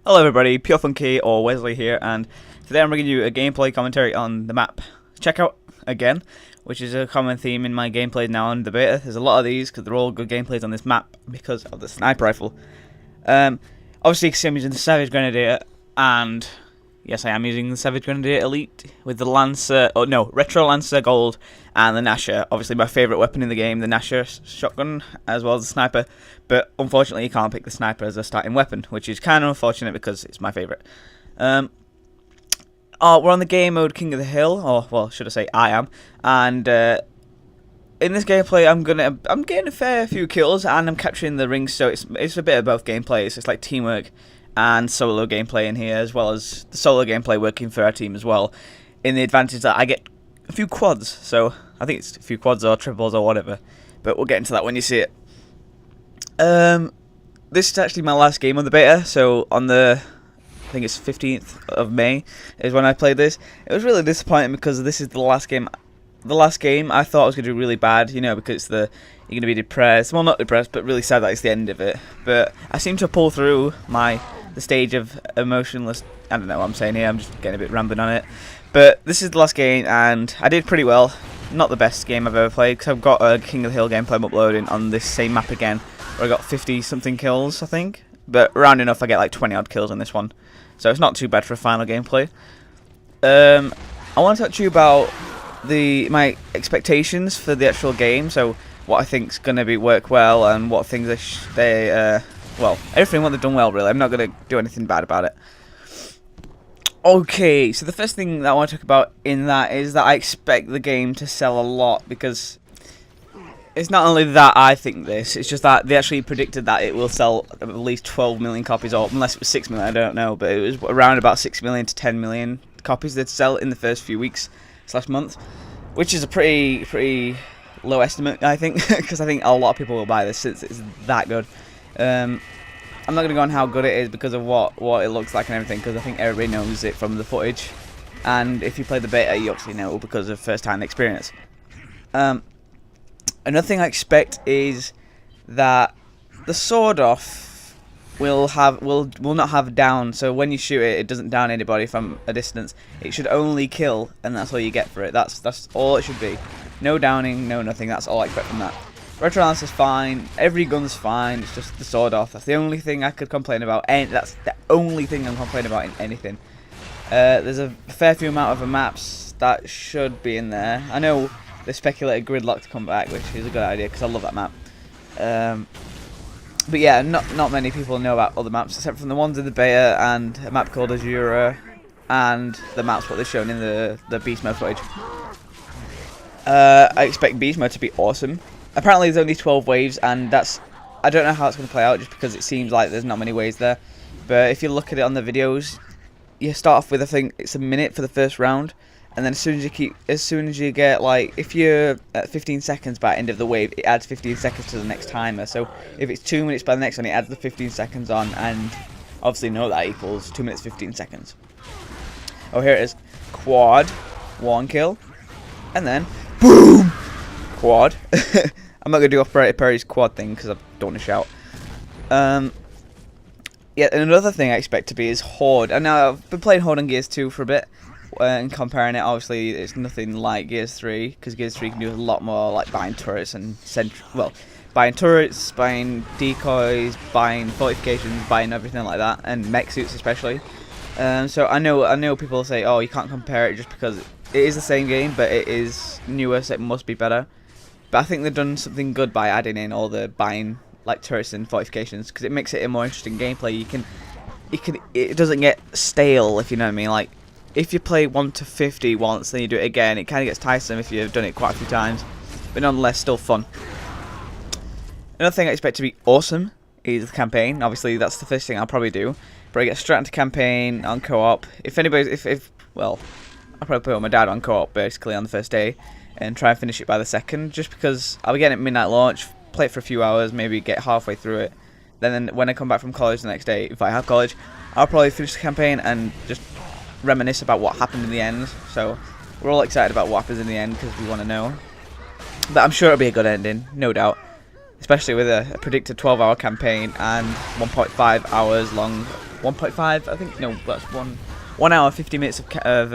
Hello everybody, Pure Funky or Wesley here, and today I'm bringing you a gameplay commentary on the map Checkout again, which is a common theme in my gameplays now on the beta. There's a lot of these because they're all good gameplays on this map because of the sniper rifle. Obviously, I'm using the Savage Grenadier, and yes, I am using the Savage Grenadier Elite with the Lancer, Retro Lancer Gold and the Nasher. Obviously, my favourite weapon in the game, the Nasher shotgun, as well as the sniper. But unfortunately, you can't pick the sniper as a starting weapon, which is kind of unfortunate because it's my favourite. We're on the game mode King of the Hill, or well, should I say I am, and in this gameplay I'm getting a fair few kills and I'm capturing the rings, so it's a bit of both gameplays. It's like teamwork and solo gameplay in here, as well as the solo gameplay working for our team as well. In the advantage that I get a few quads, so I think it's a few quads or triples or whatever, but we'll get into that when you see it. This is actually my last game on the beta, so on the, I think it's 15th of May is when I played this. It was really disappointing because this is the last game. The last game I thought I was going to do really bad, you know, because you're going to be depressed. Well, not depressed, but really sad that it's the end of it. But I seem to pull through the stage of emotionless. I don't know what I'm saying here. I'm just getting a bit rambling on it. But this is the last game, and I did pretty well. Not the best game I've ever played, because I've got a King of the Hill gameplay I'm uploading on this same map again, where I got 50 something kills, I think. But round enough, I get like 20 odd kills on this one, so it's not too bad for a final gameplay. I want to talk to you about my expectations for the actual game, so what I think's going to work well, and what things well, everything what they've done well, really. I'm not going to do anything bad about it. Okay, so the first thing that I want to talk about in that is that I expect the game to sell a lot, because it's not only that I think this, it's just that they actually predicted that it will sell at least 12 million copies, or unless it was 6 million, I don't know, but it was around about 6 million to 10 million copies they'd sell in the first few weeks / month, which is a pretty low estimate, I think, because I think a lot of people will buy this since it's that good. I'm not going to go on how good it is because of what it looks like and everything, because I think everybody knows it from the footage, and if you play the beta you obviously know because of first-hand experience. Another thing I expect is that the sword off will not have down, so when you shoot it, it doesn't down anybody from a distance. It should only kill, and that's all you get for it. That's all it should be. No downing, no nothing. That's all I expect from that. Retro Lance is fine. Every gun's fine. It's just the sword off. That's the only thing I could complain about. And that's the only thing I'm complaining about in anything. There's a fair few amount of maps that should be in there. I know they speculated Gridlock to come back, which is a good idea because I love that map. But yeah, not many people know about other maps except from the ones in the beta and a map called Azura and the maps what they've shown in the Beast Mode footage. I expect Beast Mode to be awesome. Apparently there's only 12 waves, and I don't know how it's going to play out just because it seems like there's not many waves there. But if you look at it on the videos, you start off with, I think it's a minute for the first round, and then as soon as you get, like, if you're at 15 seconds by the end of the wave, it adds 15 seconds to the next timer. So if it's 2 minutes by the next one, it adds the 15 seconds on, and obviously know that equals 2 minutes 15 seconds. Oh, here it is. Quad, 1 kill, and then boom, quad. I'm not going to do Operator Perry's quad thing because I don't want to shout. Yeah, and another thing I expect to be is Horde. And now I've been playing Horde on Gears 2 for a bit, and comparing it, obviously it's nothing like Gears 3, because Gears 3 can do a lot more, like buying turrets and buying turrets, buying decoys, buying fortifications, buying everything like that, and mech suits especially. So I know people say, oh, you can't compare it just because it is the same game, but it is newer, so it must be better. But I think they've done something good by adding in all the buying like turrets and fortifications, because it makes it a more interesting gameplay. It doesn't get stale, if you know what I mean. Like if you play 1 to 50 once, then you do it again, it kind of gets tiresome if you've done it quite a few times. But nonetheless, still fun. Another thing I expect to be awesome is the campaign. Obviously, that's the first thing I'll probably do. Probably get straight into campaign on co-op. Well, I'll probably play with my dad on co-op basically on the first day, and try and finish it by the second, just because I'll be getting it midnight launch, play it for a few hours, maybe get halfway through it. Then when I come back from college the next day, if I have college, I'll probably finish the campaign and just reminisce about what happened in the end. So we're all excited about what happens in the end because we want to know. But I'm sure it'll be a good ending, no doubt. especially with a predicted 12-hour campaign and 1.5 hours long. 1.5, I think. No, that's 1 hour 50 minutes of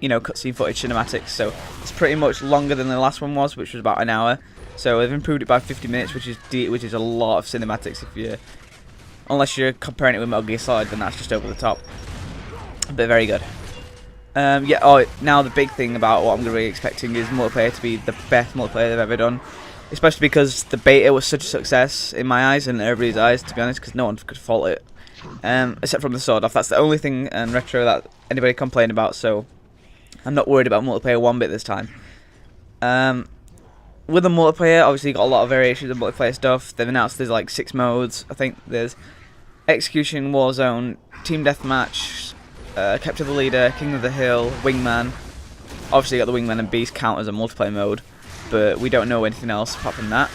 you know, cutscene footage cinematics. So it's pretty much longer than the last one was, which was about an hour. So they've improved it by 50 minutes, which is a lot of cinematics. Unless you're comparing it with Metal Gear Solid, then that's just over the top. But very good. Yeah. Oh, now the big thing about what I'm going to be expecting is multiplayer to be the best multiplayer they've ever done. Especially because the beta was such a success in my eyes and everybody's eyes, to be honest, because no one could fault it. Except from the sword off. That's the only thing in Retro that anybody complained about, so I'm not worried about multiplayer one bit this time. With the multiplayer, obviously you got a lot of variations of multiplayer stuff. They've announced there's like 6 modes. I think there's Execution, Warzone, Team Deathmatch, Capture the Leader, King of the Hill, Wingman. Obviously you got the Wingman and Beast count as a multiplayer mode, but we don't know anything else apart from that.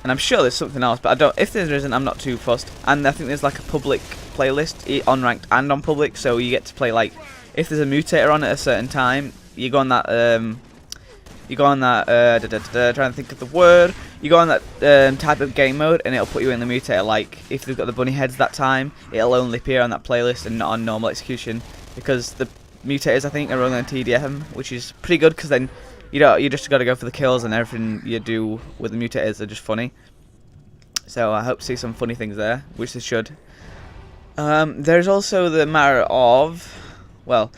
And I'm sure there's something else, but I don't. If there isn't, I'm not too fussed. And I think there's like a public playlist on ranked and on public, so you get to play like if there's a mutator on at a certain time, you go on that. Trying to think of the word. You go on that type of game mode, and it'll put you in the mutator. Like if they've got the bunny heads that time, it'll only appear on that playlist and not on normal execution, because the mutators I think are only on TDM, which is pretty good because then. You just got to go for the kills, and everything you do with the mutators are just funny. So I hope to see some funny things there, which they should. There's also the matter of, well,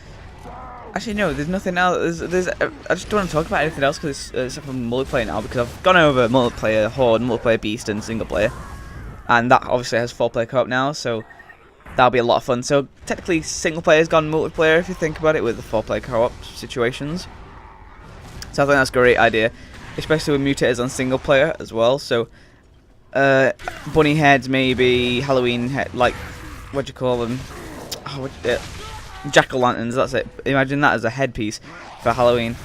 actually no, there's nothing else. I just don't want to talk about anything else because it's from multiplayer now, because I've gone over multiplayer Horde, multiplayer Beast, and single player, and that obviously has 4-player co-op now, so that'll be a lot of fun. So technically, single player's gone multiplayer if you think about it with the 4-player co-op situations. So I think that's a great idea, especially with mutators on single player as well. So, bunny heads, maybe Halloween head, like what do you call them? Oh, jack-o'-lanterns. That's it. Imagine that as a headpiece for Halloween.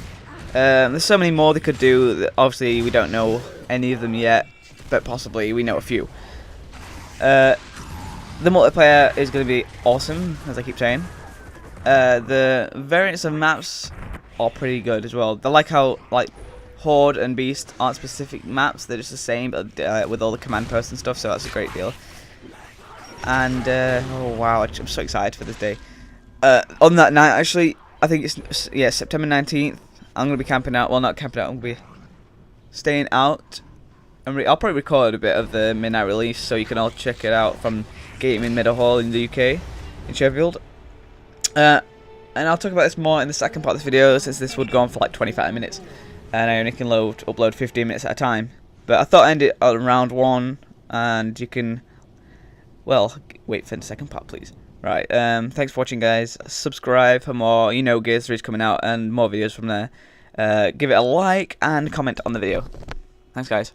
There's so many more they could do. Obviously, we don't know any of them yet, but possibly we know a few. The multiplayer is going to be awesome, as I keep saying. The variants of maps are pretty good as well. They like how like Horde and Beast aren't specific maps, they're just the same, but with all the command posts and stuff, so that's a great deal. And oh wow, I'm so excited for this day. On that night, actually, I think it's September 19th. I'm gonna be camping out. Well, not camping out. I'm gonna be staying out. I'll probably record a bit of the midnight release, so you can all check it out from Gaming Meadowhall in the UK, in Sheffield. And I'll talk about this more in the second part of this video, since this would go on for like 25 minutes, and I only can upload 15 minutes at a time. But I thought I'd end it on round 1, and you can, well, wait for the second part, please. Right, thanks for watching, guys. Subscribe for more. You know, Gears 3 is coming out, and more videos from there. Give it a like and comment on the video. Thanks, guys.